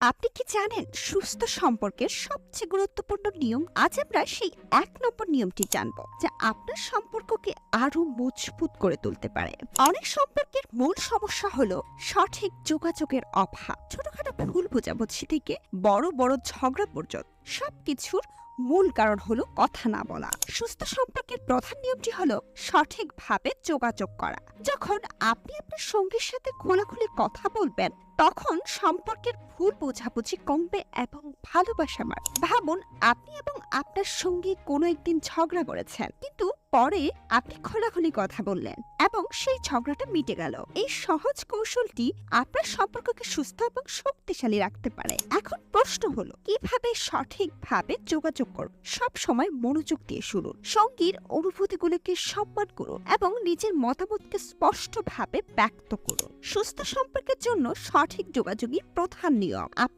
আপনি কি জানেন সুস্থ সম্পর্কের সবচেয়ে গুরুত্বপূর্ণ নিয়ম? আজ আমরা সেই ১ নম্বর নিয়মটি জানবো যা আপনার সম্পর্ককে আরো মজবুত করে তুলতে পারে। অনেক সম্পর্কের মূল সমস্যা হলো সঠিক যোগাযোগের অভাব। ছোটখাটো ভুল বোঝাবুঝি থেকে বড় বড় ঝগড়া পর্যন্ত সবকিছুর মূল কারণ হলো কথা না বলা। সুস্থ সম্পর্কের প্রধান নিয়মটি হলো সঠিকভাবে যোগাযোগ করা। যখন আপনি আপনার সঙ্গীর সাথে খোলাখুলি কথা বলবেন, তখন সম্পর্কের ভুল বোঝাবুঝি কমবে এবং ভালোবাসা বাড়বে। ভাবুন, আপনি এবং আপনার সঙ্গী কোনো একদিন ঝগড়া করেছেন, কিন্তু পরে আপনি খোলাখুলি কথা বললেন এবং সেই ঝগড়াটা মিটে গেল। এই সহজ কৌশলটি আপনার সম্পর্ককে সুস্থ এবং শক্তিশালী রাখতে পারে। এখন প্রশ্ন হলো, কিভাবে সঠিকভাবে যোগাযোগ করুন? সব সময় মনোযোগ দিয়ে শুনুন, সঙ্গীর অনুভূতিগুলোকে সম্মান করুন এবং নিজের মতামতকে স্পষ্টভাবে ব্যক্ত করুন। সুস্থ সম্পর্কের জন্য সঠিক যোগাযোগই প্রধান নিয়ম।